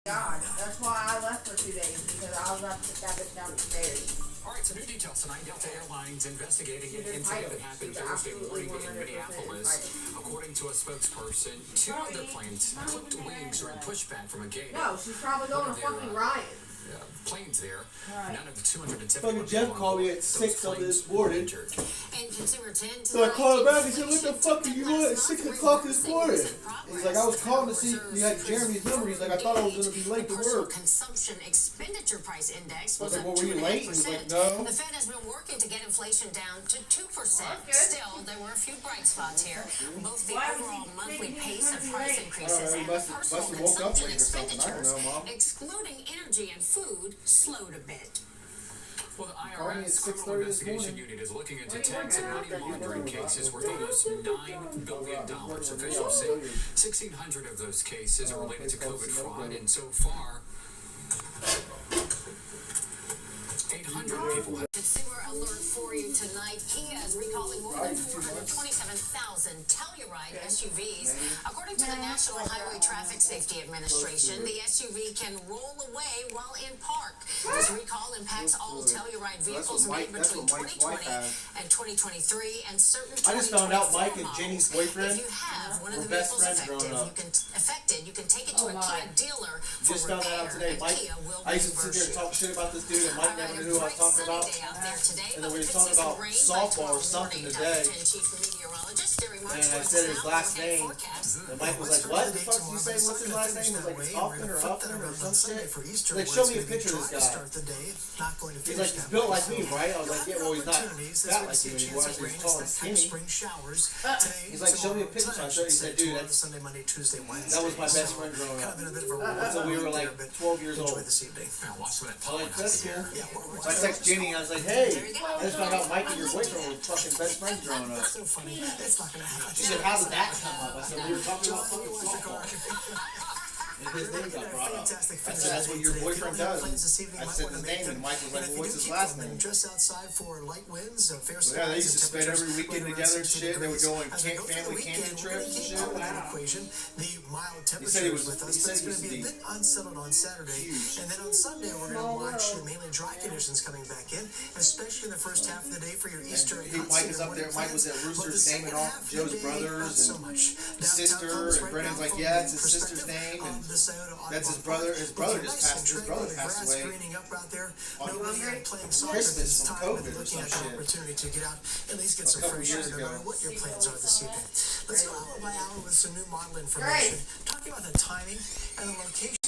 God, that's why I left for 2 days, because I was about to put that bitch down the stairs. All right, so new details tonight. Delta Airlines investigating an incident that happened Thursday morning in Minneapolis. According to a spokesperson, two other planes clipped wings during pushback from a gate. No, she's probably going to fucking Ryan. Planes there. None of the 270. Fucking Jeff called me at 6 on this morning. And Consumer 10 So I called him back and said, what the fuck are you doing at 6 o'clock this morning? He's like, I was calling to see if you had Jeremy's number. He's like, I thought I was going to be late to work. Consumption expenditure price index I was was like, up well, were you late? He's like, no. The Fed has been working to get inflation down to 2%. Still, there were a few bright spots here. Both the overall monthly pace of price increases and personal consumption expenditures, excluding energy and food, slowed a bit. Well, the IRS Criminal Investigation Unit is looking into tax and money laundering cases worth almost $9 billion. Officials say 1,600 of those cases are related to COVID fraud, and so far, 800 people have. Consumer alert for you tonight. Kia is recalling more than 427,000 Telluride SUVs. According to the National Highway Traffic Safety Administration, the SUV can roll away while in park. This recall impacts all Telluride vehicles made between 2020 and 2023 and certain 2024 I just found out Mike and Jenny's boyfriend If you have one of the were best vehicles friends growing up. you can take it to a Kia dealer for Just found that out repair, today. and Mike, Kia will I used to sit there and reimburse you. talk shit about this dude, and Mike never knew who I was talking about. And then we were talking about softball or something today. And I said his last name, and Mike was like, what the fuck did you say? What's his last name? He was like, Hoffman or Huffman or some shit. Like, show me a picture of this guy. He's like, he's built like me, right? I was like, yeah, well, he's not fat like you anymore. I said, he's tall and skinny. He's like, show me a picture. So I showed him. He said, dude, that was my best friend growing up. So we were like 12 years old. Now watch that So Paul like, that's cool. So I texted Jenny and I was like, hey, I just found out Mike and your boyfriend were fucking best friends growing up. She said, how did that come up? I said, we were talking about fucking softball. And his name got brought up. I said, that's what your boyfriend does. I said his name, and Mike was like, well, what's his last name? Just outside for light winds, fair skies. Yeah, they used to spend every weekend together and shit. They would go on family camping trips and shit. The mild He said he temperatures was. with us, He but said it's he going to used to be a be. bit unsettled on Saturday. And then on Sunday, we're going to watch mainly dry conditions coming back in, especially in the first half of the day for your Easter egg hunt. Mike is up there. Mike was at Rooster's naming off Joe's brothers and his sister. And Brennan's like, yeah, it's his sister's name. And that's his brother. His brother just passed. His brother passed away on Christmas from COVID or some shit. Opportunity to get out, at least get some couple fresh years air, no ago. matter what your plans are this evening. Let's go hour by hour with some new model information. Talking about the timing and the location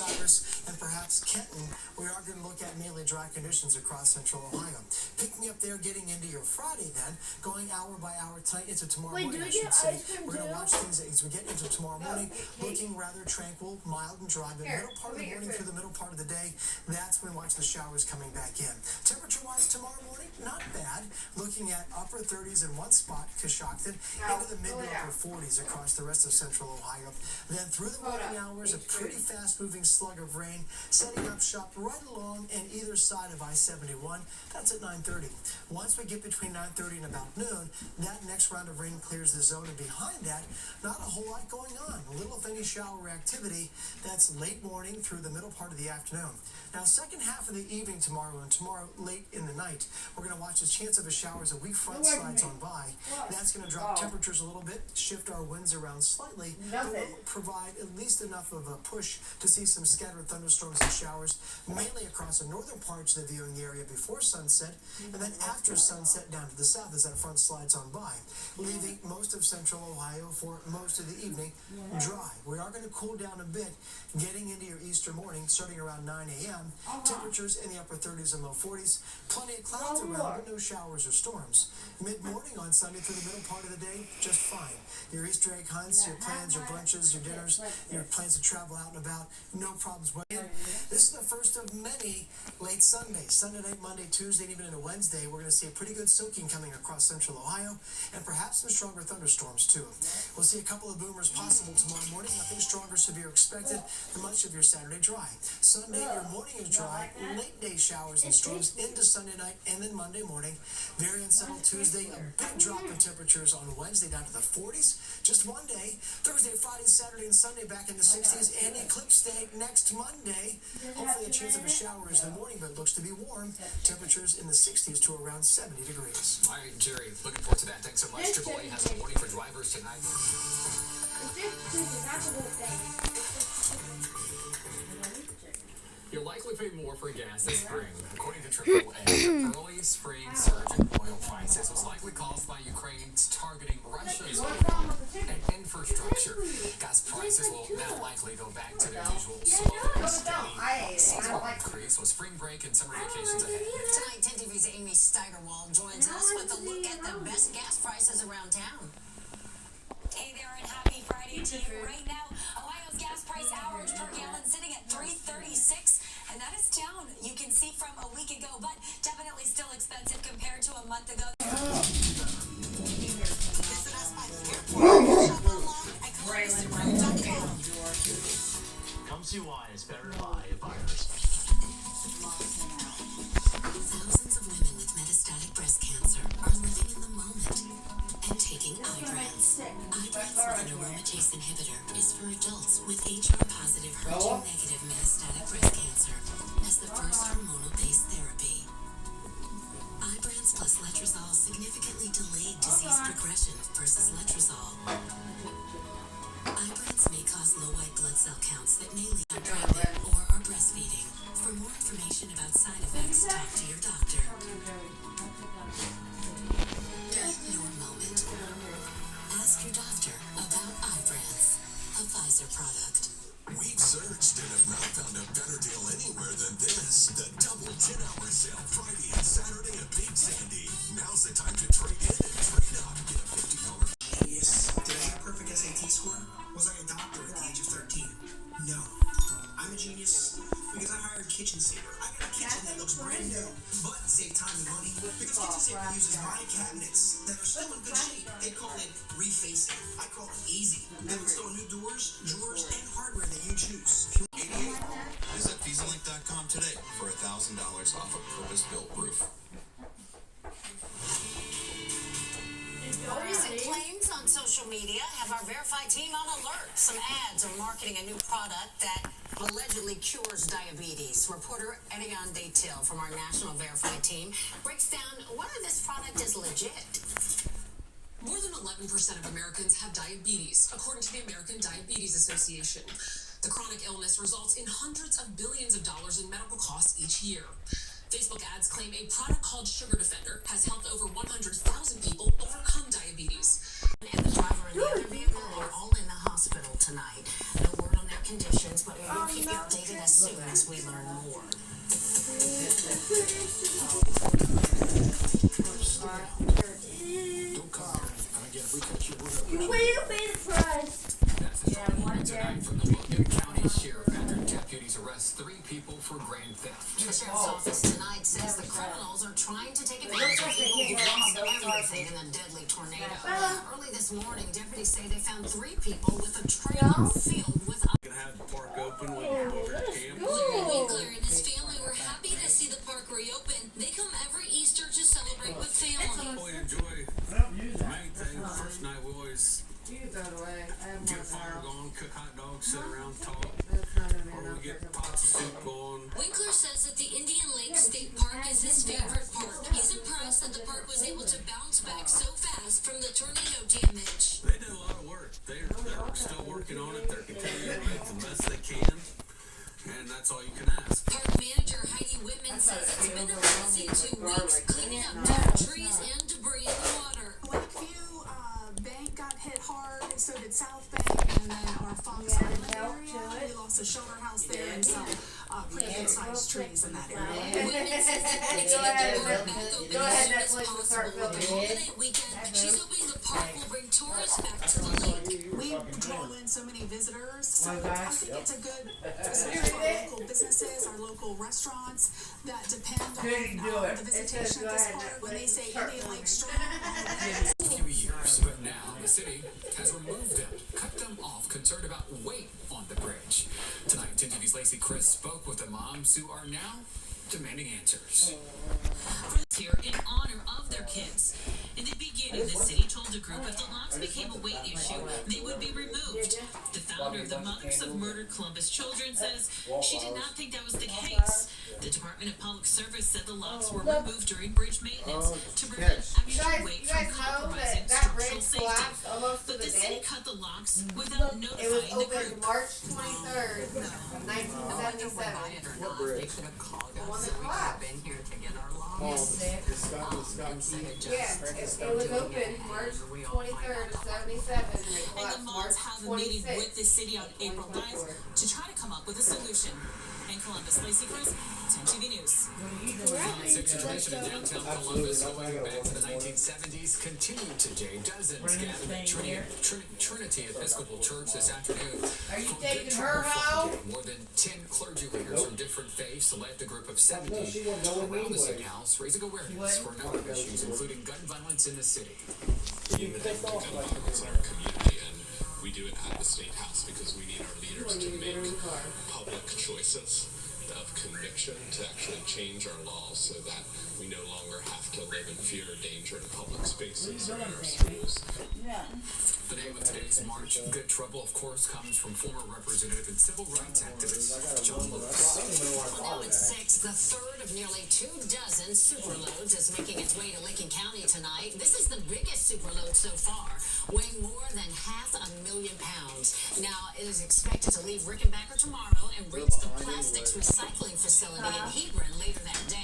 and perhaps Kenton, we are going to look at mainly dry conditions across central Ohio. Picking up there, getting into your Friday then, going hour by hour tonight into tomorrow morning, I should say. We're going to watch things as we get into tomorrow morning, looking rather tranquil, mild and dry, but middle part of the morning through the middle part of the day, that's when we watch the showers coming back in. Temperature-wise tomorrow morning, not bad. Looking at upper 30s in one spot, Coshocton, into the mid to upper 40s across the rest of central Ohio. Then through the morning hours, a pretty fast-moving slug of rain, setting up shop right along and either side of I-71. That's at 9:30. Once we get between 9:30 and about noon, that next round of rain clears the zone, and behind that, not a whole lot going on. A little if any shower activity. That's late morning through the middle part of the afternoon. Now, second half of the evening tomorrow and tomorrow late in the night, we're going to watch the chance of a shower as a weak front slides on by. That's going to drop temperatures a little bit, shift our winds around slightly, but will provide at least enough of a push to see some scattered thunderstorms and showers, mainly across the northern parts of the viewing area before sunset, and then after sunset down to the south as that front slides on by, leaving most of central Ohio for most of the evening dry. We are going to cool down a bit, getting into your Easter morning, starting around 9 a.m. Temperatures in the upper 30s and low 40s. Plenty of clouds around, but no showers or storms. Mid-morning on Sunday through the middle part of the day, just fine. Your Easter egg hunts, your plans, your brunches, your dinners, your plans to travel out and about, no problems. This is the first of many late Sundays. Sunday night, Monday, Tuesday, and even into Wednesday, we're going to see a pretty good soaking coming across central Ohio, and perhaps some stronger thunderstorms too. We'll see a couple of boomers possible tomorrow morning. Nothing stronger severe expected. expected, and much of your Saturday dry. Sunday, your morning is dry, late day showers and storms into Sunday night and then Monday morning. Very unsettled Tuesday, a big drop in temperatures on Wednesday down to the 40s. Just one day. Thursday, Friday, Saturday, and Sunday back in the 60s, and eclipse day next Monday. Hopefully a chance of a shower is in the morning, but it looks to be warm. Temperatures in the 60s to around 70 degrees. All right, Jerry, looking forward to that. Thanks so much. AAA has a warning for drivers tonight. You'll likely pay more for gas this spring. According to AAA, early spring surge in oil prices was likely caused by Ukraine targeting Russia's oil and infrastructure. Gas prices will now likely go back to their usual slow and steady seasonal increase with spring break and summer vacations ahead. Tonight, 10 TV's Amy Steigerwald joins us with a look at the best gas prices around town. Hey there, and happy Friday to you. Right now, Ohio's gas price average per gallon sitting at $3.36, and that is down, you can see, from a week ago, but definitely still expensive compared to a month ago. Visit us by the airport. Shop online at ColumbusDepot.com. Come see why it's better to buy a virus. Thousands of women with metastatic breast cancer are living in the moment and taking Ibrance. Ibrance with an aromatase inhibitor is for adults with HR-positive, HER2-negative metastatic breast cancer as the first hormonal-based therapy. Ibrance plus letrozole significantly delayed disease progression versus letrozole. Ibrance may cause low white blood cell counts that may lead to pregnant or are breastfeeding. For more information about side effects, talk to your doctor. In your moment, ask your doctor about Ibrance, a Pfizer product. We've searched and have not found a better deal anywhere than this. The double 10-hour sale Friday and Saturday at Big Sandy. Now's the time to trade in and trade up. Get a $50. Yes. Did I have a perfect SAT score? Was I a doctor at the age of 13? No. I'm a genius because I hired Kitchen Saver. I got a kitchen that looks brand new, but save time and money because Kitchen Saver uses my cabinets that are still in good shape. They call it refacing. I call it easy. They install new doors, drawers, and hardware that you choose. 88. Visit FeeZalink.com today for $1,000 off a purpose-built roof. Recent claims on social media have our Verify team on alert. Some ads are marketing a new product that allegedly cures diabetes. Reporter Edion Daytil from our National Verify team breaks down whether this product is legit. More than 11% of Americans have diabetes, according to the American Diabetes Association. The chronic illness results in hundreds of billions of dollars in medical costs each year. Facebook ads claim a product called Sugar Defender has helped over 100,000 people overcome diabetes. And the driver and the other vehicle are all in the hospital tonight. No word on their conditions, but we will keep you updated as soon as we learn more. Don't come here. And again, if we catch you, we're going to... Will be the price. That's the story tonight from the Logan County Sheriff after deputies arrest 3 people for grand theft. The sheriff's office tonight says the criminals are trying to take advantage of people who lost everything in a deadly tornado. Early this morning, deputies say they found 3 people with a trailer filled with have the park open when you go over to camp. Larry Winkler and his family were happy to see the park reopen. They come every Easter to celebrate with family. We enjoy the main thing. The first night we always get a fire going, cook hot dogs, sit around, talk. Or we get pots of soup going. Winkler says that the Indian Lake State Park is his favorite park. He's impressed that the park was able to bounce back so fast from the tornado damage. They did a lot of work. They're still working on it. They're continuing to make the best they can. And that's all you can ask. Park manager Heidi Whitman says it's been a busy 2 weeks cleaning up dead trees and debris in the water. Lakeview Bank got hit hard, so did South Bank, and then our Fox Island area. We lost a shelter house there and some pretty good-sized trees in that area. Whitman says that it's going to work back open as soon as possible with the holiday weekend. She's hoping the park will bring tourists back to the lake. We draw in so many visitors, so I think it's a good experience for our local businesses, our local local restaurants that depend on Couldn't do it. the visitation It at says this go ahead, park when they say start Indian Lake filming. Strip. Few years, but now the city has removed them, cut them off, concerned about weight on the bridge. Tonight, 10 TV's Lacey Chris spoke with the moms who are now demanding answers. Here in honor of their kids. In the beginning, the city told the group if the locks became a weight issue, they would be removed. The founder of the Mothers of Murdered Columbus Children says she did not think that was the case. The Department of Public Service said the locks were removed during bridge maintenance to prevent extra weight from compromising structural safety. But the city cut the locks without It was notifying the opened group. March 23rd, 1977. What bridge? The one that collapsed. Oh, the Scott. Yes, it was open March 23rd of 77, and it And the collapsed March moms have a meeting 26th. with the city on April 9th to try to come up with a solution. In Columbus, Lacey Chris, 10 TV News. Situation in downtown Columbus going back to the 1970s continued today. Dozens gathered at Trinity Episcopal Church this afternoon. Are you for taking Good her Trouble home? Friday. More than 10 clergy leaders from different faiths led a group of 70 she won't go around the anyway. State House, raising awareness for a number of issues, including gun violence in the city. We need to end gun violence in our community, and we do it at the State House because we need our leaders to make public choices of conviction to actually change our laws so that we no longer have to live in fear or danger in public spaces or in our schools. The name of today's march, Good Trouble, of course, comes from former representative and civil rights activist John Lewis. Now at 6, the third of nearly 24 superloads is making its way to Lincoln County tonight. This is the biggest superload so far, weighing more than 500,000 pounds. Now, it is expected to leave Rickenbacker tomorrow and reach the plastics recycling facility in Hebron later that day.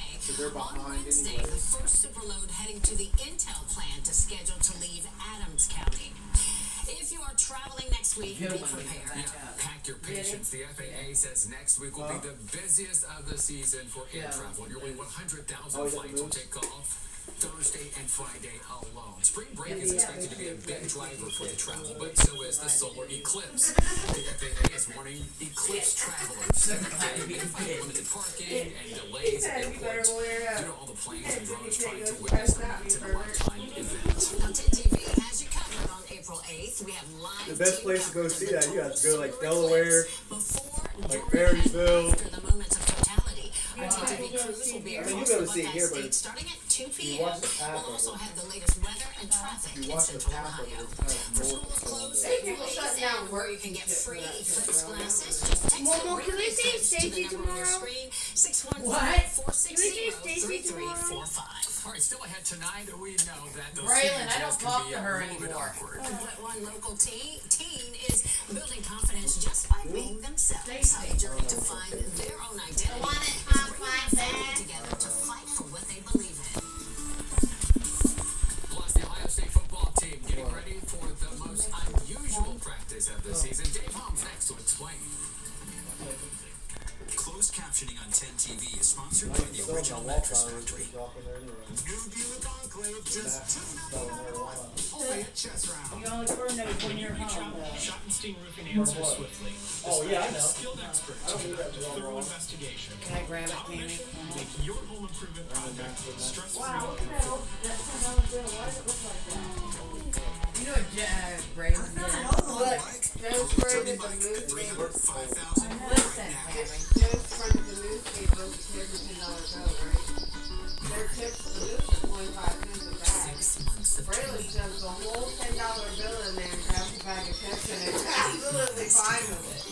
On Wednesday, the first superload heading to the Intel plant is scheduled to leave Adams County. If you are traveling next week, be prepared. Pack your patience. The FAA says next week will be the busiest of the season for air travel. Nearly 100,000 flights will take off Thursday and Friday alone. Spring break is expected to be a big driver for the travel, but so is the solar eclipse. The FAA is warning eclipse travelers that they may find limited parking and delays at airports due to all the planes and drones trying to witness the once-in-a-lifetime event. Now, 10 TV has you covered on April 8th. We have live The best place to go TV see that, you have to go like solar Delaware, before, like during, and Marysville. after the moments of totality. Our TTV crews will be I mean, you across go the to see it here, but state starting at 2 you p.m. watch the path We'll of also it. have the latest weather and traffic You in watch the Central path of it, Ohio. it's kind of For schools north. closed Hey, April people 8th shutting down and where work you can get shit for free that eclipse shit. glasses, just text Momo, the can we word see eclipse to the Stacy number on your tomorrow? screen, What? 615-460-3345. All right, still ahead tonight, we know that those Braylon, I signatures don't can talk be to a her little bit anymore. awkward. But one local teen is building confidence just by being themselves. A journey to find their own identity. Bringing together to fight for what they believe in. Plus, the Ohio State football team getting ready for the most unusual practice of the season. Dave Holmes next to explain. Closed captioning on 10 TV is sponsored by the original Mattress Factory. New Buick Enclave, just $2.99. Only at Chess Round. You only coordinate when you're home. Schottenstein Roofing answers swiftly. Oh, yeah, I know. Skilled experts I don't to need that conduct a wrong, thorough wrong. investigation. Can I grab it, Top Tammy? mission, make your home improvement project stress-free. Wow, what the hell? That's another bill. Why does it look like that? You know what Braylon did? Look, Joe's printed the newspaper. Listen, Tammy. Joe's printed the newspaper with $10 bill, right? Their tips for the news is 25 cents a bag. Braylon shoves the whole $10 bill in there and grabs a bag of chips and is absolutely fine with it.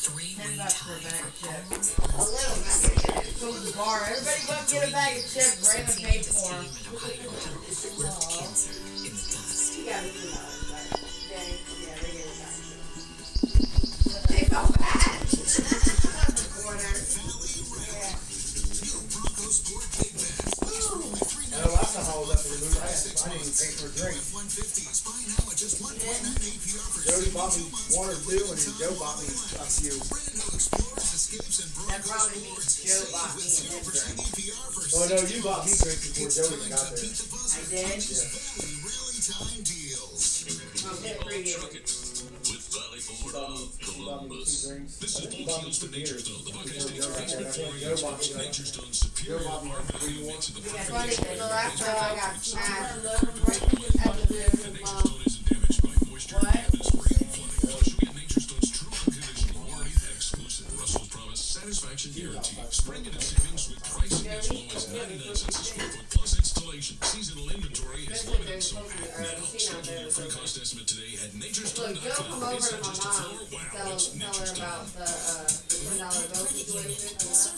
$10 for a bag of chips. A little bag of chips. Go to the bar. Everybody go up get a bag of chips. Braylon paid for them. You got $2, right? Yeah, they get it back. They felt bad. Last time I was up at the movie, I didn't even pay for a drink. Jody bought me one or two, and then Joe bought me a few. That probably means Joe bought me a drink. Oh no, you bought me drinks before Jody got there. I did? Yeah. I'll get it for you. With Valley Ford of Columbus. This is Paul Shields from Nature Stone, the Buckeye State's Facebook story explains Nature Stone's superior farm value makes it the perfect So that's how I got smashed. and Nature Stone isn't damaged by moisture, dampness, rain, flooding. Plus, you get Nature Stone's true unconditional warranty, exclusive Russell's Promise satisfaction guarantee. Spring into savings with pricing as low as 99 cents a square foot plus installation. Seasonal inventory is limited, so act now. Schedule your free cost estimate today at naturestone.com. Look, Joe come over It's to not my just a mom floor. and Wow, it's tell Nature her Stone. about the $10 bill situation.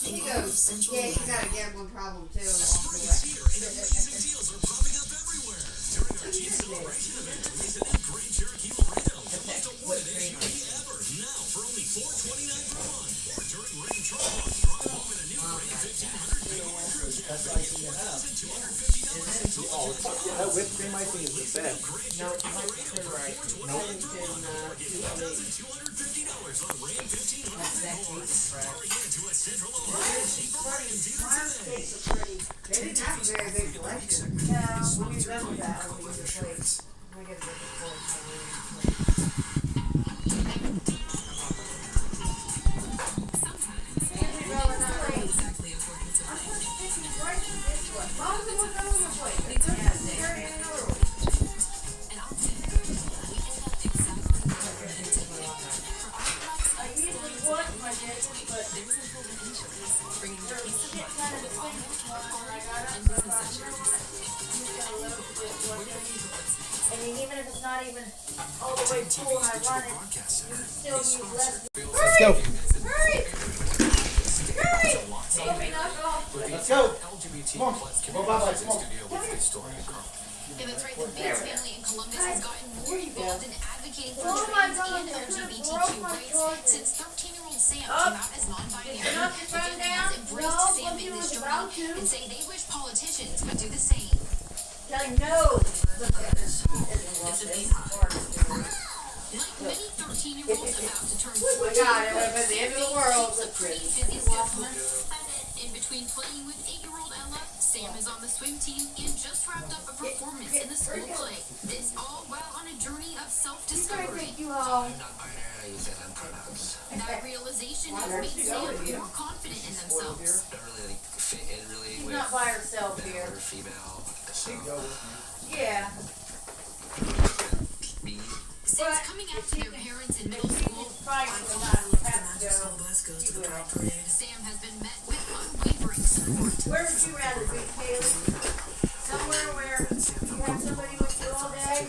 He goes, yeah, you got a gambling problem too. Spring is here, and amazing deals are popping up everywhere. During our Jeep celebration event, release a new Grand Cherokee Laredo, the most awarded SUV ever. Now for only $429 per month. Or during Ram Truck Month, drive home in a new Ram 1500 Beyond Crew Cab. $250 in total. Oh, that whipped cream I think is the best. No, it's not right. No, it's $1,250 on Ram 1500 Beyond. Hurry into a Central Ohio Jeep Ram dealer today. They didn't have a very big collection. No, when you're done with that, I'll use the plates. We get a different I mean, even if it's not even all the way full and I run it, you still use less. Let's go. Hurry! Hurry! Let's go. Come on. Come on, bye-bye. Come on. Yeah, that's right. The Bates family in Columbus has gotten more involved in advocating for Oh my trans God, and LGBTQ oh my rights God. since 13-year-old Sam came out as non-binary. Knock your phone The family down? has embraced No, Sam what in you this was about journey to. and say they wish politicians would do the same. I know. Look at this. Like many 13-year-olds about to turn 14, Oh my God, it would have been the end of the world. keeps a pretty busy schedule. In between playing with 8-year-old Ella, Sam is on the swim team and just wrapped up a performance in the school play. This all while on a journey of self-discovery. You all. That realization has made Sam more confident in themselves. Don't really fit in really She's with not by herself male here. or female. So Yeah. me. Since coming out to their parents in middle school, Fight for that. Have to go. Sam has been met with unwavering support. Where would you rather be, Kaylee? Somewhere where you have somebody with you all day?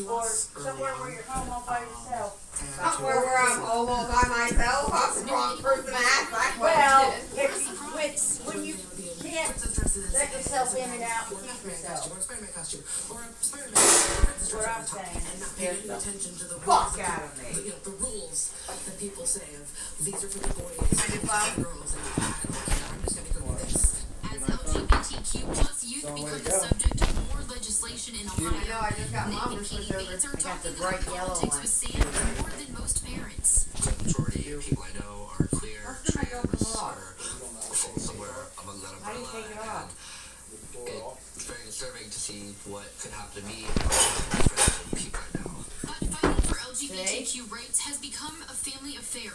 Or somewhere where you're home all by yourself? Somewhere where I'm home all by myself. I'm the wrong person to ask that Well, question. if you, when you can't let yourself in and out, keep yourself. That's what I'm saying. Fuck out of me. The rules that people say of these are for the boys and the girls, and I'm just going to go do this. As LGBTQ plus youth become the subject of more legislation in Ohio, I know, I just got Nick mom and to Katie switch over. Bates are I got the talking bright about yellow politics one. with Sam more than most parents. The majority of people I know are queer, trans, or fall somewhere among that How do you take it umbrella. off? And it's very disturbing to see what could happen to me and my friends and people I know. But fighting for LGBTQ rights has become a family affair.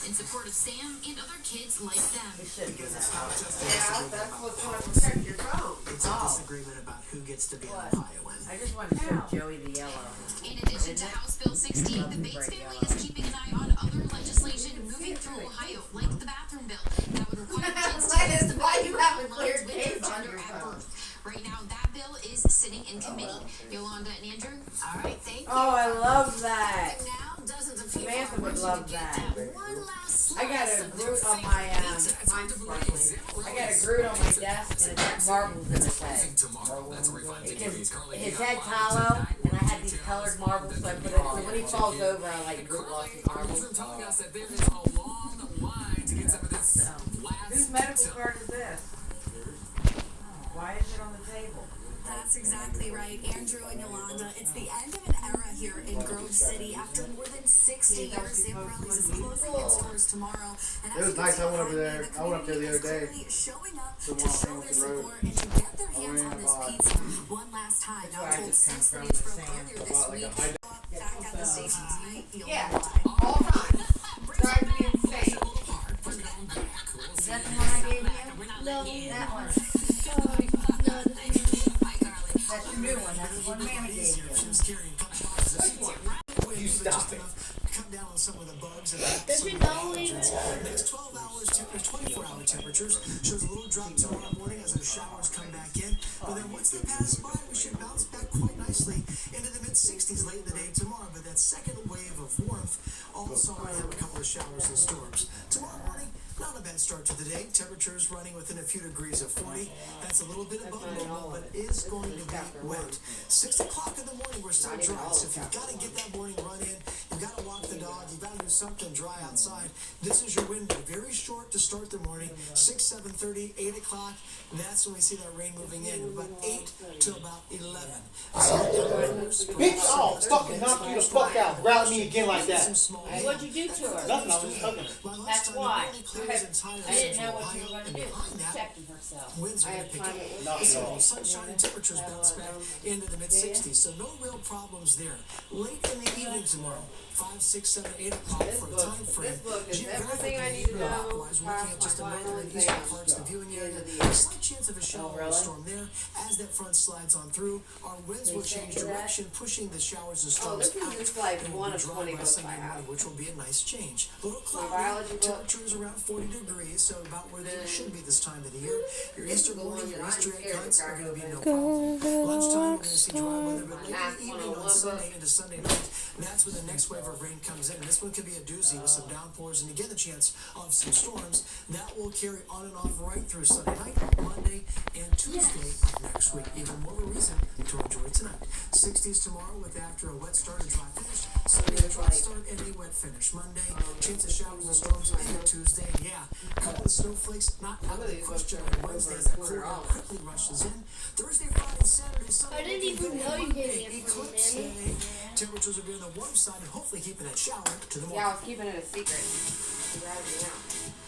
In support of Sam and other kids like them. Yeah, that's what's going to protect your phone. It's a disagreement about who gets to be an Ohioan. I just want to show Joey the yellow. In addition to House Bill 16, the Bates family is keeping an eye on other legislation moving through Ohio, like the bathroom bill that would require kids to use the Why you bathroom have a that clear aligns with their tape on gender your at phone? birth. Right now, that bill is sitting in committee. Yolanda and Andrew? All right, thank you. Oh, I love that. Now, dozens of people Samantha are would rushing love to get that. one last I got slice a of their Groot on favorite my, pizza. mine's sparkly. I got a Groot on my desk and it's got marbles in his head. Tomorrow, that's refined Because Carly his Dion head's live hollow tonight. and I had these colored marbles, so I put it, so when he falls over, I like Groot lost his marbles. telling us that there is a long line to get some of this last Whose medical pizza. card is this? Why is it on the table? That's exactly right, Andrew and Yolanda. It's the end of an era here in Grove City. After more than 60 years, Zamparelli's is closing its doors tomorrow. And It was nice. I went over there. I went up there the other day. Showing up to show their support and to get their hands on this pizza one last time. Now told 6 that it's from earlier this week. Back at the station tonight, you'll know why. All time. Drives me insane. Is that the one I gave you? No, that one. That's your new one. That's the one Mammy gave you. You stop it. Cut down on some of the bugs. Does it know Next 12 hours, 24-hour temperatures shows a little drop tomorrow morning as those showers come back in. But then once they pass by, we should bounce back quite nicely into the mid-60s late in the day tomorrow. But that second wave of warmth also might have a couple of showers and storms. Tomorrow morning, not a bad start to the day. Temperatures running within a few degrees of 40. That's a little bit above normal, but is going to be wet. 6 o'clock in the morning, we're still dry. So if you've got to get that morning run in, you've got to walk the dog, you've got to do something dry outside, this is your window. Very short to start the morning. 6, 7:30, 8 o'clock. That's when we see that rain moving in. About 8 to about 11. Bitch, oh, fucking knock you the fuck out. Growling me again like that. What'd you do to her? Nothing, I was just hugging her. That's why. I didn't know what you were going to do. Protecting herself. Winds are going to pick up. Sunshine and temperatures bounce back into the mid-60s, so no real problems there. Late in the evening tomorrow, 5, 6, 7, 8 o'clock for a time frame. Everything I need to know. Likewise, we're looking at just the northern and eastern parts of the viewing area. A slight chance of a shower or storm there. As that front slides on through, our winds will change direction, pushing the showers and storms this is just like one of 20 books I have. which will be a nice change. A little cloudy, temperatures around 40 degrees, so about where they should be this time of the year. Your Easter morning, your Easter egg hunts are going to be no problem. Lunchtime, we're going to see dry weather, but late in the evening on Sunday into Sunday night, that's when the next wave of rain comes in. And this one could be a doozy with some downpours and again the chance of some storms. That will carry on and off right through Sunday night, Monday, and Tuesday of next week. Even more of a reason to enjoy tonight. 60s tomorrow with after a wet start, a dry finish. Sunday, a dry start and a wet finish. Monday, chance of showers and storms into Tuesday. And yeah, a couple of snowflakes not out of the question on Wednesday. That cool air quickly rushes in. Thursday, Friday, Saturday, Sunday. I didn't even know you gave me a eclipse day. Temperatures will be on the warm side and hopefully keeping that shower to the morning. Yeah, I was keeping it a secret.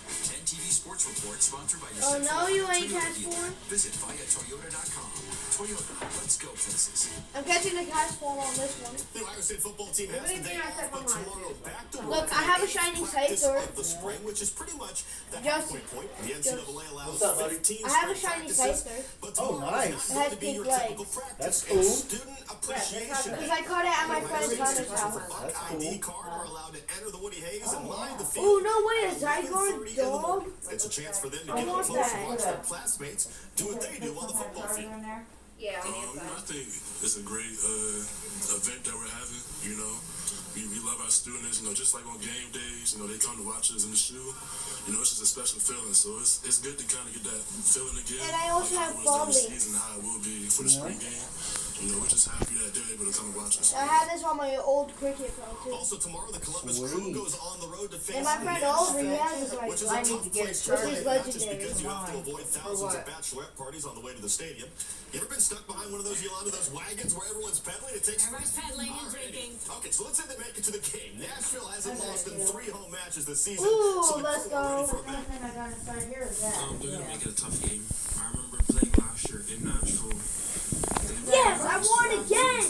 10 TV Sports Report, sponsored by your Oh no, you ain't Toyota catch dealer. form? Visit viatoyota.com. Toyota, let's go places. I'm catching the catch form on this one. The Ohio State football team has the day off, but tomorrow back to work. Look, I have a shiny practice Scyther. of the spring, which is pretty much the halfway point. The NCAA allows What's up, buddy? 15 I have a straight shiny practices, Scyther. but Oh, tomorrow is nice. not going It to be has your pink typical legs. practice. That's It's cool. student appreciation Because day. I caught it at my friend's Students mother's with house. a Buck ID card are allowed to enter the Woody Hayes and line the field. Oh no way, a 11:30 Zygarde in the dog? morning. It's a chance for them to I get want close and that. watch their classmates do what they do on the football field. Yeah, I think it's a great event that we're having. You know, we love our students. You know, just like on game days, you know, they come to watch us in the shoe. You know, it's just a special feeling. So it's good to kind of get that feeling again. And I also have like how it was ball during the leagues. season, how it will be for the spring game. You know, we're just happy that they're able to come and watch us. I had this on my old cricket phone too. Also tomorrow, the Columbus Crew goes on the road to face And my friend Oliver, he has this which is like, a tough place to which play, is not just legendary. because you have to avoid thousands of bachelorette parties on the way to the stadium. You ever been stuck behind one of those, Yolanda, those wagons where everyone's pedaling? It takes Everyone's pedaling and drinking. Okay, so let's say they make it to the game. Nashville hasn't lost in 3 home matches this season. Ooh, so the let's Crew are ready go. for a match. I gotta start here with that. They're gonna make it a tough game. I remember playing last year in Nashville. Yes, I won again!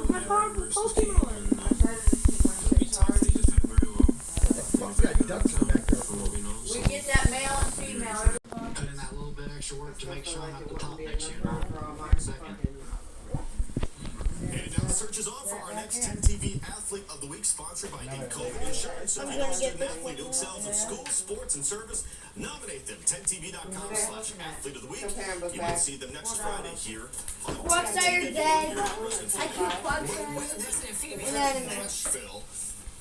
My powerful Pokemon! We tough. They defend very well. we get that male and female. Put in that little bit extra work to make sure I'm at the top next year. Second. And now the search is on for our next 10 TV Athlete of the Week, sponsored by COVID Insurance. So if you know a student athlete who excels in school, sports, and service, nominate them. 10tv.com/athlete of the week. You will see them next Friday here on What's 10 your TV. day? I keep bugs Nashville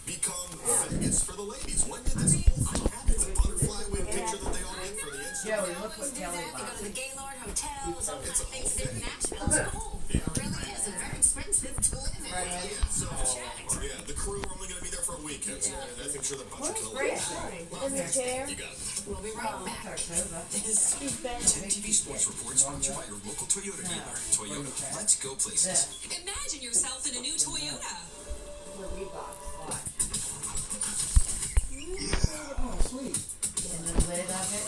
become Vegas for the ladies. When did this whole thing happen? The butterfly wing picture that they all get for the Joey, Instagram. look what Kelly They go bought. to the Gaylord Hotel, all kinds of things to do in Nashville. It's cool. It really is. It's very expensive to live in. So, the Crew are only going to be there for a short weekends. I think sure the budget can allow Great. it. In the chair. You got it. We'll be right back. He's bad. 10 TV Sports Report sponsored by your local Toyota dealer. Toyota, let's go places. Imagine yourself in a new Toyota. Oh, sweet. And the lid of it.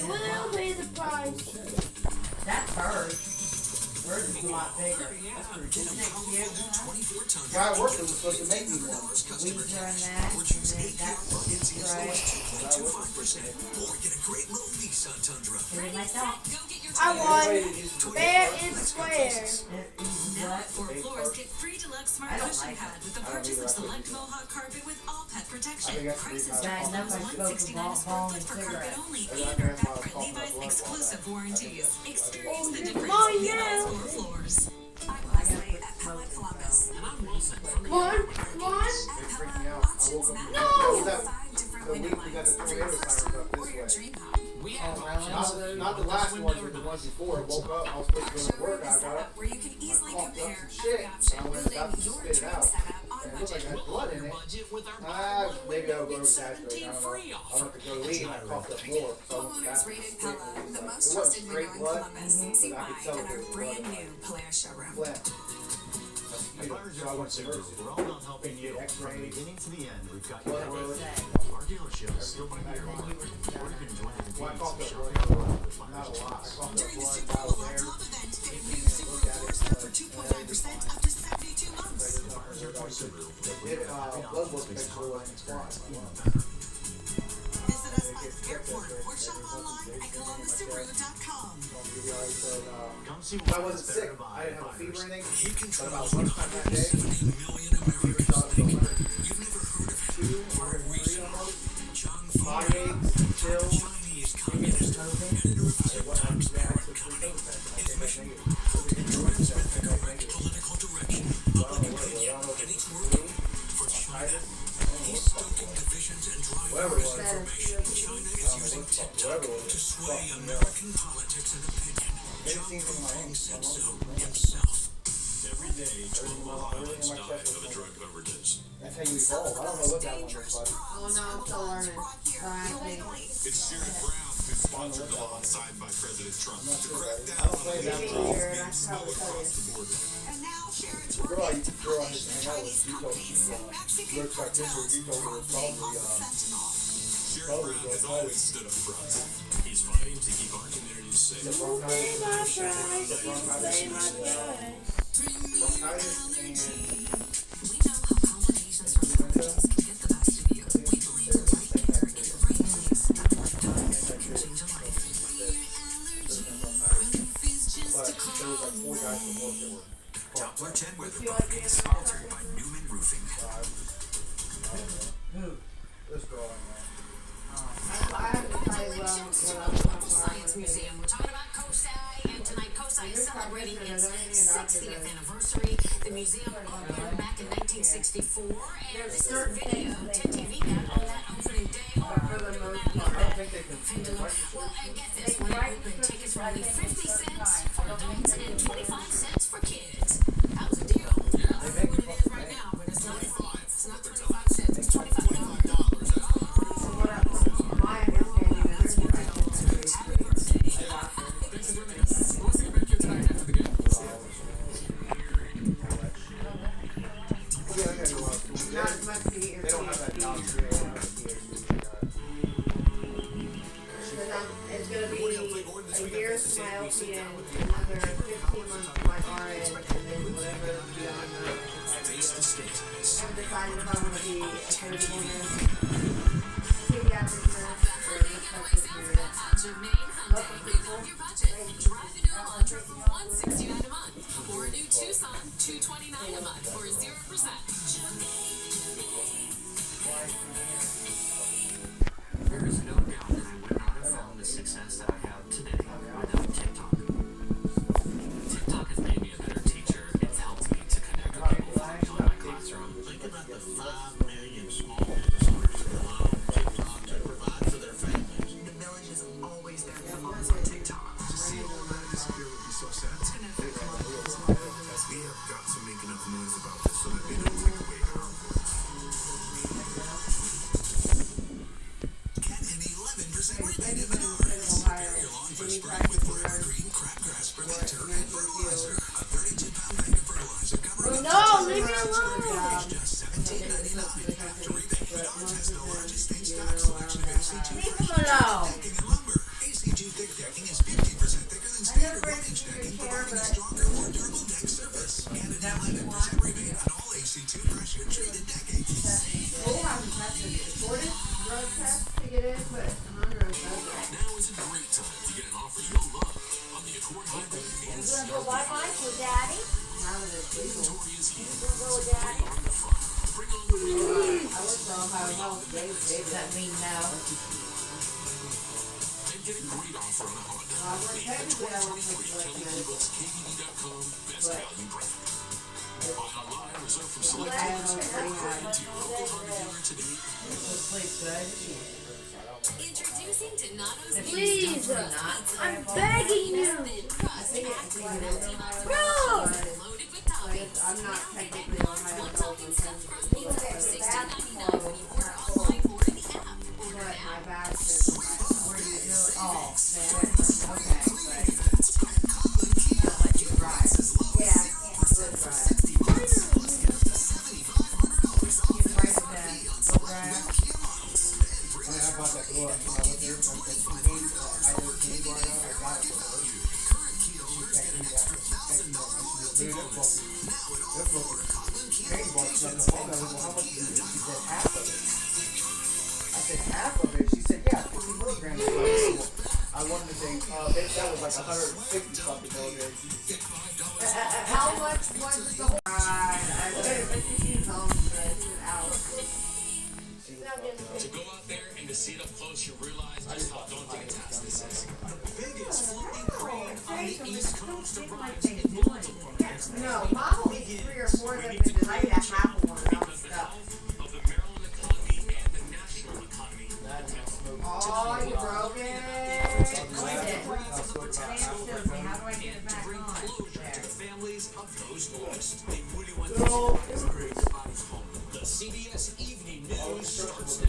You will pay the price. That bird. Bird is a lot bigger. Isn't it cute? 24 tons. Guy at work was supposed to make me one. Weezer and that. And then that's right. 2.25%. Or get a great little lease on Tundra. Can you make that? Go get your I won. Toyota. Fair and square. Now at Four Floors, get free deluxe smart I don't cushion like pad with the purchase of select Mohawk carpet with all pet protection. I think that's Prices pretty start high. as low as $169 a square foot for carpet only, and are backed by Levi's exclusive warranties. Experience the difference. Levi's Four Floors. I'm Leslie at Pellet Columbus. And I'm Wilson from Come on. Come on. At Pellet, options matter. No! We have 5 different window lines for your first home or your dream home. We have Not the last one, but the one before. I woke up, I was supposed to go to work, I got up, Where you can easily coughed up compare some shit, every option, I went building about to your spit it dream out. setup on And it looked like budget. I had blood in it. budget with our Maybe I'll go to that, but I 17 don't free know. I offer. went to go leave and I coughed up more. So I went Homeowners back. rated Pella, the most It wasn't trusted straight window in blood, Columbus. See but I why could tell in our it was brand blood. new Polaris showroom. Flint. At Buyers So I went to Airport nurses. we're all about helping you. From the X-rays. beginning to the end, we've got you Whatever. covered. Our dealership is still by the airport. Or you can join the Well, I convenience coughed of up shopping blood. around the finest Not a lot. I deals. coughed up During the blood. Super I Bowl was there. love event, get Came new in and Subaru looked at it, Forester for and 2.9% up to 72 months. Buyers Airport Subaru. Did blood work makes sure it wasn't squat. Visit us by the airport or shop online at columbussubaru.com. Come see I why wasn't it's sick. better to buy I didn't have a fever or Buyers. anything. He But controls about lunchtime that day, 170 million Americans think. You've never heard of him. 2 or 3 almost. John Body Foreman, aches, chills. Chinese communist, editor of Transparent Company, is mission to transmit the correct political direction, public opinion, and its working for China. He's stoking divisions and driving misinformation. China is using TikTok to sway American politics and opinion. John Foreman said so himself. Every day, 12 Ohioans die of a drug overdose. That's how you evolve. I don't know what that one looks like. Oh no, I'm still learning. It's Sherrod Brown who sponsored the law signed by President Trump to crack I down don't on play that illegal one. drugs being smuggled across the border. And now Sharon's The girl I working used to to girl I punish used to hang out with, Chinese she told me companies and Mexican looks like this cartels she told me was profiting probably off of fentanyl. Sherrod Brown has always stood up front. He's fighting to keep our communities safe. the bronchitis. The bronchitis. Bronchitis and We know how complications from allergies can get the best of you. We believe the right care is brain release and blood dogs can change a life. Relief is just but a there was like 4 guys from work that were Doppler 10 Weather Bug is sponsored by Newman Roofing. this girl I know. Congratulations to the Local Science Museum. We're talking about COSI, and tonight COSI is celebrating its 60th anniversary. The museum opened back in 1964, and this is a video 10TV got on that opening day. Well, and get this, when it opened, tickets were only 50 cents for adults and 25 cents for kids. That was a deal. I don't know what it is right now, but it's not 25. It's not 25 cents. It's $25. My understanding is we're going to Happy birthday. Thanks for joining us. We'll see you back here tonight after the game. Yeah, I gotta go out. not as much to eat. They don't have that dog tree. They don't have the PhD. It's gonna be a year for my LPN, another 15 months for my RN, and then whatever beyond that. Face the state. I'm deciding if I want to be a surgical nurse, pediatric nurse, or respective area. Jermaine Hyundai, we love your budget. Drive the new Elantra for $169 a month, or a new Tucson, $229 a month for 0%. There is no doubt that I would not have found the success that I have today without TikTok. TikTok has made me a better teacher. It's helped me to connect with people far beyond my classroom. Think about the 5 million small business native manure and prepare your lawn for spring with Forever Green Crabgrass Protector and Fertilizer. A 32-pound bag of fertilizer covering No, leave me alone. just $17.99. Terrebonne Yards has the largest state stock selection of AC2 Leave them alone. decking and lumber. AC2 thick decking is 50% thicker than standard 1-inch decking, providing a stronger, more durable deck surface. And an 11% rebate on all AC2 pressure treated decking. School hasn't tested the shortest road test to get in, but Monroe does it. Now is a great time to get an offer you'll love on the Accord Hybrid and Is there CRV. a Wi-Fi for Daddy? Now that it's legal. Victoria's Heat. Go with Daddy. Bring on the fun. Bring on the real. I was from Ohio Health. They let me know. And get a great offer on a Honda. Well, technically, I want to Free take Kelly like Bluebooks KBD.com Best But- Value Brand. Buy online, reserve from I select don't dealers, know or if upgrade to your local Honda dealer today. this place good. Introducing Donato's new Please, stuffed crust I'm pizza. begging you. Thin crust packed with melting Bro. loaded with toppings. I'm not Now get technically McDonald's Ohio one Health topping and stuffed crust pizza for $16.99 when you order online or in the app. Order But now. my bag says where do you do it? Oh, man. Okay, but not let you drive. Yeah, I can't. Good drive. You afraid of that? Good drive. I bought that girl. I went there. I did a bar out. I got it for her. She texted me after. Dude, they're fucking paint box. I said, well, how much is it? She said half of it. I said half of it. She said, yeah, 50 milligrams. I wanted to say, bitch, that was like 160 something milligrams. How much was the whole ride? I paid 50 pounds for it. Out. To go out there and to see it up close, you realize just how daunting a task this is. The biggest floating crane on the East Coast arrives in Baltimore. No, Mom will eat 3 or 4 of them because I eat a half of one and I'm Because the stuck. health of the Maryland economy and the national economy. Oh, you broke it. Bring closure to the families of those lost. They really want to see everybody's home. The CBS Evening News starts now.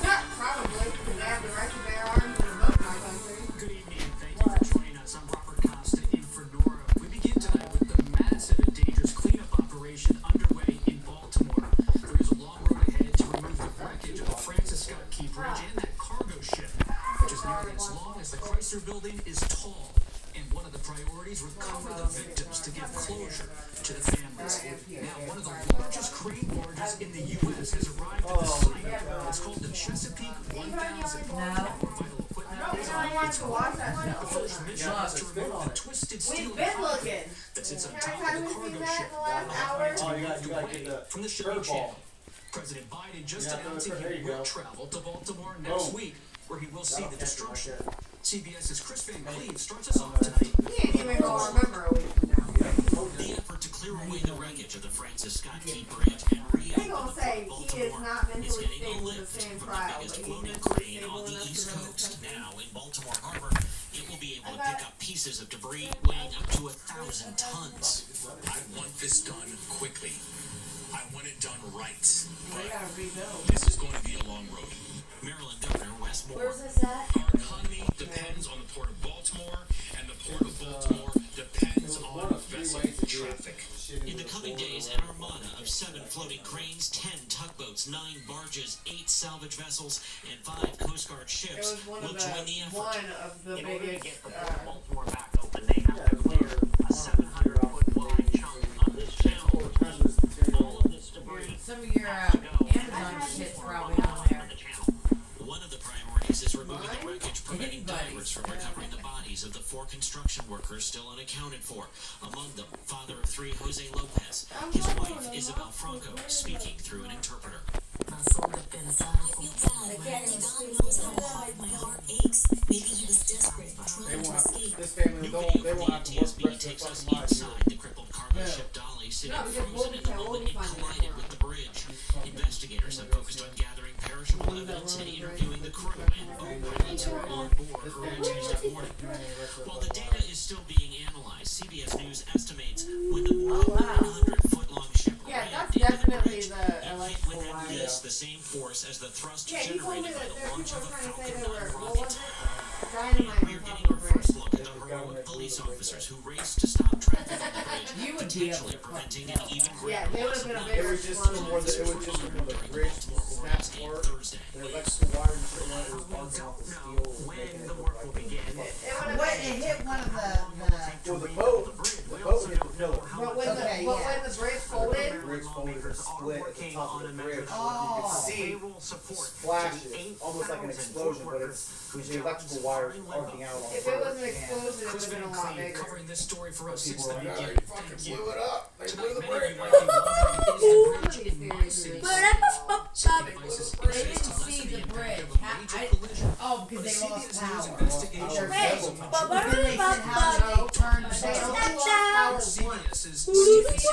Yeah, probably, because they have the right to bear arms in both my country. Good evening and thank you for joining us. I'm Robert Costa in for Nora. We begin tonight with the massive and dangerous cleanup operation underway in Baltimore. There is a long road ahead to remove the wreckage of the Francis Scott Key Bridge and that cargo ship, which is nearly as long as the Chrysler Building is tall. And one of the priorities, recover the victims to give closure to the families. Now, one of the largest crane barges in the U.S. has arrived at the site. It's called the Chesapeake 1000. More vital equipment is on I want its to way. watch that The show. first mission is to remove the twisted steel We've been pipe looking. that sits on Every top time of we the see cargo that ship. in the last hour, Oh, you gotta get the From the shipping curveball. channel. President Biden just announcing there he you will go. travel to Baltimore next Boom. week, where he will see the destruction. Right CBS's Chris Van Cleve starts us off tonight. he ain't even gonna remember a week from now. The effort to clear away the wreckage of the Francis Scott Key Bridge and They reopen gonna the say port of he is Baltimore not is mentally getting a stable to lift stand from trial, the but biggest he's floating mentally crane stable on the enough East to run this Coast. country. Now in Baltimore Harbor, it will be able to pick up pieces of debris weighing up to 1,000 tons. I want this done quickly. I want it done right. They gotta rebuild. This is going to be a long road. Maryland Governor Wes Moore. Where's this at? Our economy depends on the Port of Baltimore, and the Port of Baltimore depends on vessel traffic. In the coming days, an armada of 7 floating cranes, 10 tugboats, 9 barges, 8 salvage vessels, and 5 Coast Guard It ships was one will of join the effort. the In order to biggest, get the Port of Baltimore back open, they have to clear a 700-foot wide chunk of this channel. All of this debris some of your Amazon shit's probably on there. One of the priorities is removing the wreckage, preventing divers from recovering the bodies of the 4 construction workers still unaccounted for. Among them, father of 3 Jose Lopez, his wife Isabel Franco, speaking through an interpreter. My soul deep inside. I feel bad. Only God knows how hard my heart aches. Maybe he was desperate, trying to escape. This family, New they video won't from have the to work the NTSB rest of takes their us fucking lives. inside the crippled cargo ship Dolly, sitting frozen in the moment it collided with the bridge. Investigators have focused on gathering perishable evidence and interviewing the crew and co-pilots who were on board early Tuesday morning. While the data is still being analyzed, CBS News estimates when the more than 100-foot-long ship Yeah, rammed that's into the definitely bridge, the it hit with at least the same force as the thrust Yeah, you told me generated by that the there were launch people of a trying to say Falcon they were, 9 what rocket. was it? Dynamite We're on top getting of our the bridge. first look at the heroic police officers who raced to stop traffic on the bridge, You would be able potentially to preventing an even Yeah, greater they loss would've of been a life. bigger It was just from where the bridge snapped apart. The electrical wire and shit like it was bouncing off the steel. When the work will begin. It hit one of the Well, the boat hit the pillar. but when the bridge folded, The bridge folded and split at the top of the bridge. Oh. You could see flashes, almost like an explosion, but it's the electrical wires arcing out all if it was an explosion, it would have been a lot bigger. Covering this story for us since People the are like, beginning. "Oh, they fucking blew it up. They blew the bridge up." They didn't see the bridge. Oh, because they lost power. Then they said how they turned. They only lost power once. When it flashed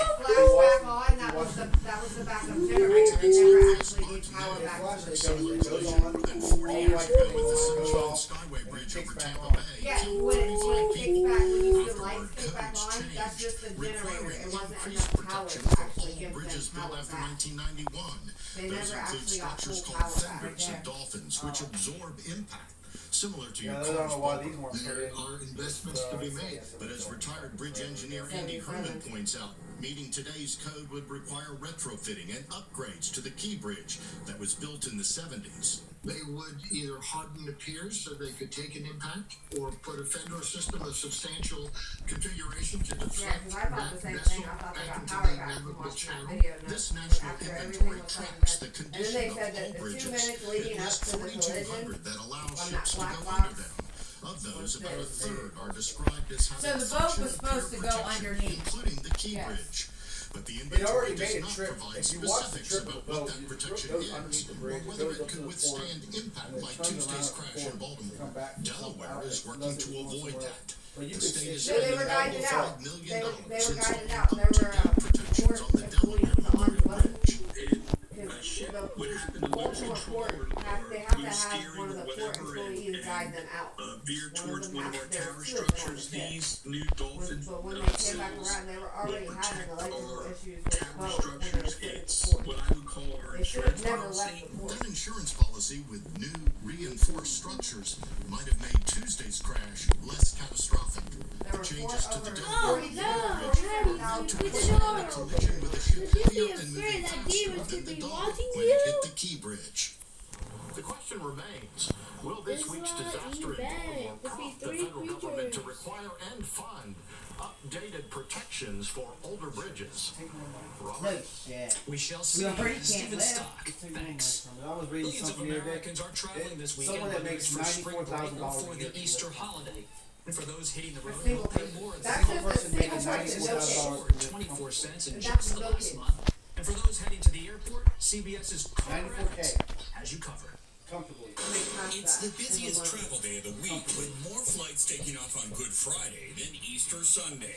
back on, that was the backup generator. It never actually gave power back to the ship. It goes on all the way through. Skyway Bridge over Tampa Bay. Yeah, when it kicks back, when you see the lights kick back on, that's just the generator. It wasn't enough power to actually give Bridges them built power after back. 1991. They Those never include actually got structures full called power back. fenders and dolphins, which absorb impact. Similar to Yeah, your I don't car's know why bumper. these weren't put There in. are investments to be made, but as retired bridge engineer Andy Herman points out, meeting today's code would require retrofitting and upgrades to the Key Bridge that was built in the 70s. They would either harden the piers so they could take an impact, or put a fender system of substantial configuration to deflect I thought the that same vessel thing. I thought they back got into power the back from navigable watching that channel. video. This national After inventory everything was tracks the and then condition they of said that all the 2 bridges. minutes It leading up lists to the collision 4,200 that allow on that ships to black go box. under them. Of those, about a third are described as having So the boat was supposed to go protection, underneath. including the Key Yes. Bridge. But the It inventory already does made a not trip. provide If you watch the specifics trip of the about what boat, that it protection goes is, underneath the or bridge, whether goes it up to can the port, withstand impact and like it turns Tuesday's around crash at the in port and come Baltimore. back and Delaware come is out. working to Unless it avoid was that. But you The could state see is So they spending were guided $5 out. million They were installing guided out. There were up-to-date protections on the Delaware Water Bridge. The Baltimore port, they have to have one of the port employees guide them out. Veer towards one of our There tower were 2 of them on the structures. ship. These new dolphin But when they came back around, they were already having electrical issues with the tower boat when they were structures. put in It's port. what I would call our They should have insurance never policy. left the port. That insurance policy with new reinforced structures might have made Tuesday's crash less catastrophic. The changes to the Delaware Water Bridge are meant to prevent a collision with a ship heavier and moving faster than the Dolphin when it hit the Key Bridge. The question remains, will this week's disaster in Baltimore prompt the federal government to require and fund updated protections for older bridges? No shit. We shall We see. already can't Stephen live. Stock. Thanks. I was reading Millions of something the other day. Americans are traveling this weekend, Someone that whether makes it's for spring break or $94,000 for a year the Easter holiday. And for those hitting the road, single they'll pay person. more than That's Single just person a making single person. $94,000 24 cents in And just that's the no last kid. month. And for those heading to the airport, CBS's Carter 94K. Evans has you covered. Comfortably. It's the busiest travel day of the week, with more flights taking off on Good Friday than Easter Sunday.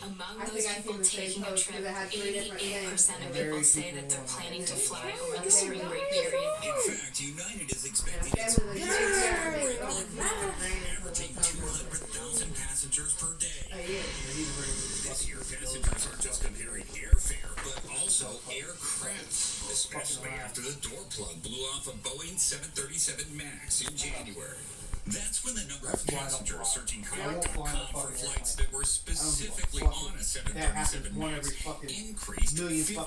Among I those think I people seen the same taking a post trip, because it had 3 different 88% of names. people say that they're planning to fly over the spring break period. In fact, United is expecting its Family biggest was spring break there. on record, averaging 200,000 passengers per day. This year, passengers aren't just comparing airfare, but also aircraft, especially after the door plug blew off a Boeing 737 MAX in January. That's when the number of passengers searching Kayak.com for flights that were specifically on a 737 MAX increased 500%.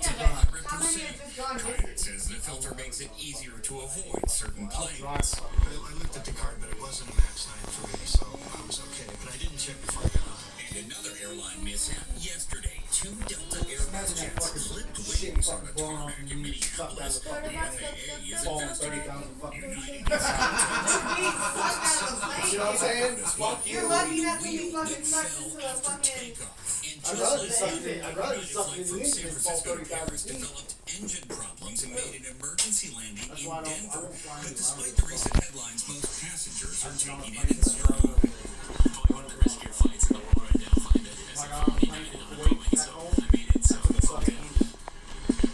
Kayak says the filter makes it easier to avoid certain planes. I looked at the card, but it wasn't a MAX 9 for me, so I was okay. But I didn't check before I got on. And another airline mishap yesterday. 2 Delta Airlines jets clipped wings on a tarmac in Minneapolis. The FAA is investigating. You know what I'm saying? Fuck you. You're lucky not to be fucking sucked into the fucking. I'd rather be sucked in. I'd rather be sucked in the From engine San than fall Francisco to 30,000 Paris feet. developed engine problems and made an emergency landing That's in why I Denver. won't fly But anywhere. despite the recent headlines, most passengers are taking it in stride. Probably one of the riskier flights in the world right now. Find it as a phony night on a Boeing, so I mean it's so fucking.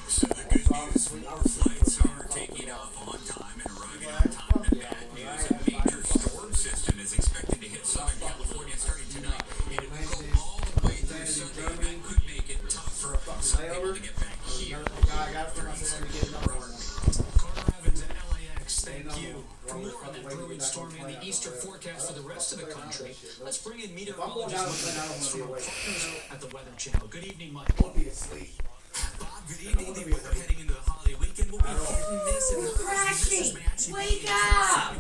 So the good news, more flights are taking off on time and arriving on time. The bad news, a major storm system is expected to hit Southern California starting tonight, and it will go all the way through Sunday. That could make it tough for some people to get back here. got it for myself. Let me get another one. Carter Evans at LAX, thank you. For more on that brewing storm and the Easter forecast for the rest of the country, let's bring in meteorologist Mike Evans from our partners at the Weather Channel. Good evening, Mike. Bob, good evening. The weather heading into the holiday weekend will be hit and miss, and Crashing! Wake up!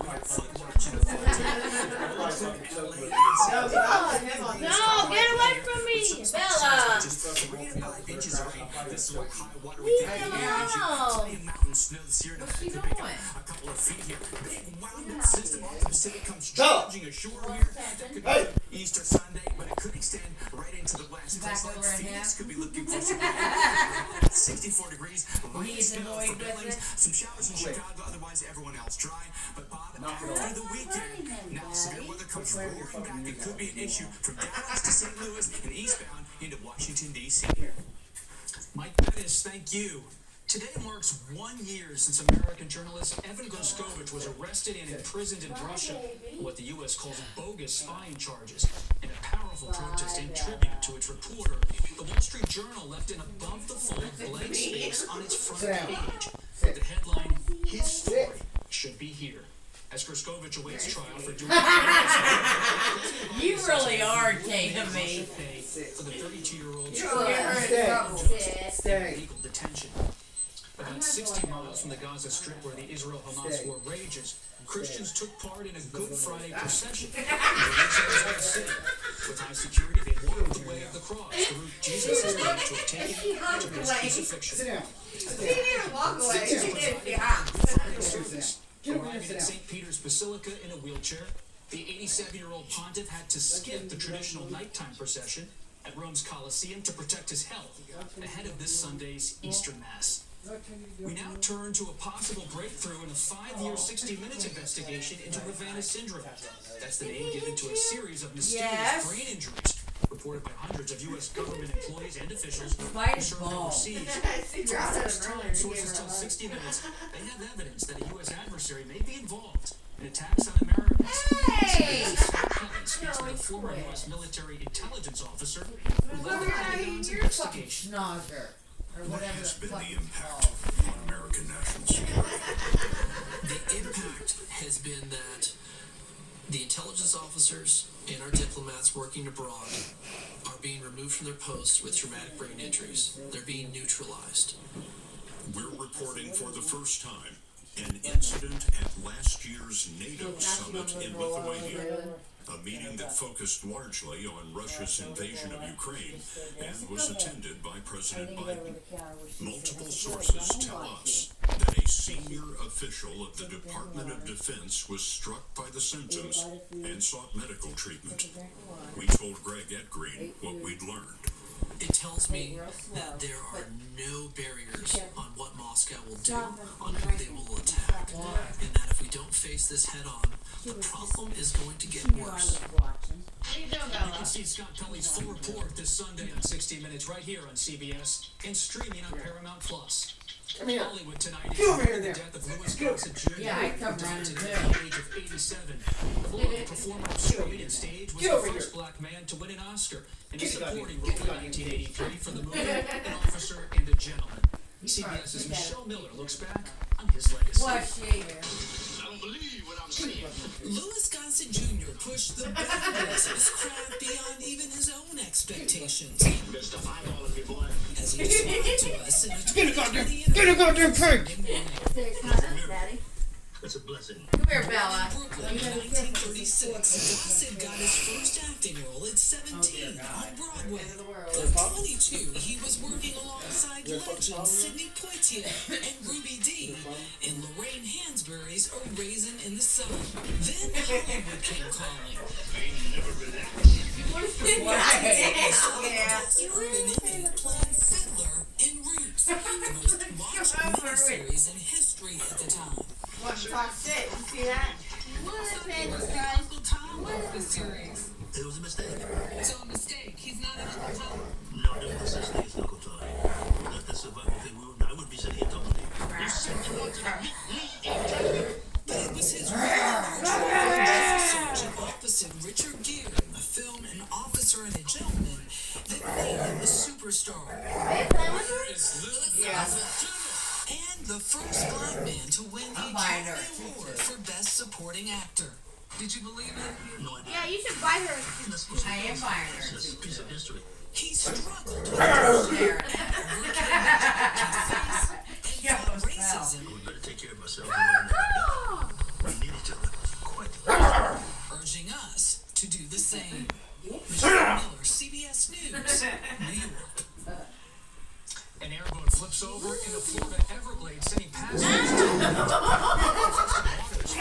No, get away from me, Bella! Just 3 to 5 inches of rain. This is what high water we Leave can me manage. alone. Plenty of mountain snow this year to pick up a couple of feet here. Big wound-up system off the Pacific comes charging ashore here. That could be Easter Sunday, but it could extend right into the west. Place like Phoenix could be looking for some rain. 64 degrees, rain snow for Billings, some showers in Chicago, otherwise everyone else dry. But Bob, after the weekend, now severe weather comes roaring back. It could be an issue from Dallas to St. Louis and eastbound into Washington, D.C. Mike Bettis, thank you. Today marks 1 year since American journalist Evan Gershkovich was arrested and imprisoned in Russia on what the U.S. calls bogus spying charges. In a powerful protest and tribute to its reporter, the Wall Street Journal left an above-the-fold blank space on its front page with the headline, "His story should be here." As Gershkovich awaits trial for doing You really are taking me. for the 32-year-old You'll get her in trouble, sis. legal detention. About 60 miles from the Gaza Strip where the Israel-Hamas war rages, Christians took part in a Good Friday procession in the city. With high security, they walked the way of the cross, the route Jesus is going to have taken to his crucifixion. Sit down. She didn't walk away. She did behind. Arriving at St. Peter's Basilica in a wheelchair, the 87-year-old pontiff had to skip the traditional nighttime procession at Rome's Colosseum to protect his health ahead of this Sunday's Easter Mass. We now turn to a possible breakthrough in a 5-year, 60 Minutes investigation into Havana syndrome. That's the name given to a series of mysterious brain injuries reported by hundreds of U.S. government employees and officials who served overseas. Sources tell 60 Minutes they have evidence that a U.S. adversary may be involved in attacks on Americans. CBS's speaks to the former U.S. military intelligence officer who led the Pentagon's investigation. What has been the impact on American national security? The impact has been that the intelligence officers and our diplomats working abroad are being removed from their posts with traumatic brain injuries. They're being neutralized. We're reporting for the first time an incident at last year's NATO summit in Lithuania. A meeting that focused largely on Russia's invasion of Ukraine and was attended by President Biden. Multiple sources tell us that a senior official of the Department of Defense was struck by the symptoms and sought medical treatment. We told Greg Edgreen what we'd learned. It tells me that there are no barriers on what Moscow will do, on who they will attack, and that if we don't face this head on, the problem is going to get worse. You can see Scott Pelley's full report this Sunday on 60 Minutes right here on CBS and streaming on Paramount Plus. Hollywood tonight is the death of Louis Gossett Jr. Yeah, I come running to too. the age of 87. The beloved performer of screen and stage was the first black man to win an Oscar in a supporting role in 1983 for the movie An Officer and a Gentleman. CBS's Michelle Miller looks back on his legacy. Was she? I don't believe what I'm seeing. Louis Gossett Jr. pushed the boundaries of his craft beyond even his own expectations. Good stuff. I know all of you, boy. As he described to us in a Get a goddamn pig! Daddy. That's a blessing. Come here, Bella. Brooklyn in 1936, Gossett got his first acting role at 17 on Broadway. At 22, he was working alongside legends Sidney Poitier and Ruby Dee in Lorraine Hansberry's A Raisin in the Sun. Then Hollywood came calling. They never relax. He earned an Emmy playing Fiddler in Roots, the most watched miniseries in history at the time. Talk shit. You see that? Uncle Tom wrote the series. It was a mistake. So a mistake. He's not an Uncle Tom. No, there's no such thing as Uncle Tom. Without the survival thing, I would be sitting here talking to you. You simply want to meet. But it was his research opposite Richard Gere in the film An Officer and a Gentleman that made him a superstar. It's Louis Gossett Jr. and the first black man to win the Academy Award for Best Supporting Actor. Did you believe it? No, I didn't. Yeah, you should buy her. I am buying her. It's a piece of history. He struggled with racism We better take care of ourselves. Oh, We need each other. Quite. urging us to do the same. Michelle Miller, CBS News, New York. An airboat flips over in a Florida Everglades, sending passengers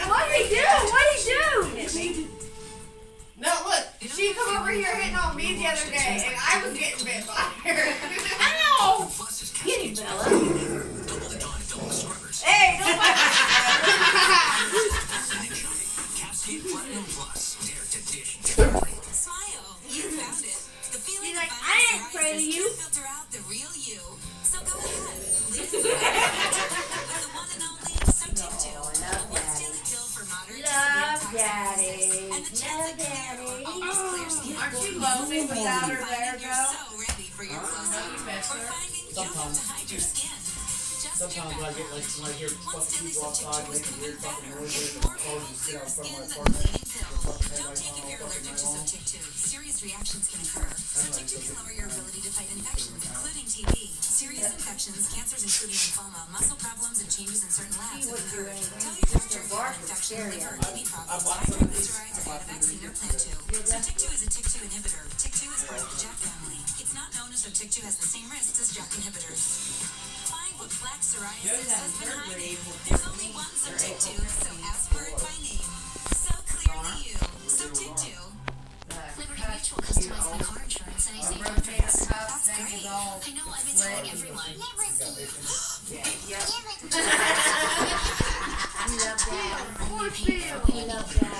What'd he do? What'd he do? No, look, she come over here hitting on me the other day, and I was getting bit by her. Ow! Get him, Bella. Hey, don't bite Cascade Platinum Plus. Dare to dish. Smile, you found it. The feeling She's like, of I ain't afraid of you. filter out the real you. So go ahead, live with the one and only Sotecto. A once daily pill for moderate to severe Love toxicity. Daddy. And the chance of clear or almost clear skin. Aren't you lonely without her there, Finding you're Joe? so ready for your close-up. Or finding you don't have to hide your skin. Just Sometimes I get like when I hear Once fucking daily people outside Sotecto is making proven weird fucking better. noises It's and more calls full, just get clear out front skin of my than the apartment. leading pill. Fucking Don't take if you're allergic to Sotecto. Serious reactions can occur. Sotecto can lower your ability to fight infections, including TB. Serious infections, cancers including lymphoma, muscle problems, and changes in certain labs have occurred. Tell your doctor if you have an infection, liver, or kidney problems, triglycerides, or a vaccine or plan to. Sotecto is a TYK2 inhibitor. TYK2 is part of the JAK family. It's not known as Sotecto has the same risks as JAK inhibitors. Find what plaque psoriasis has been hiding. There's only one Sotecto, so ask for it by name. So clearly you. Sotecto. Liberty Mutual customizing car insurance and ACA benefits. That's great. I know, I've been telling everyone. We love Daddy.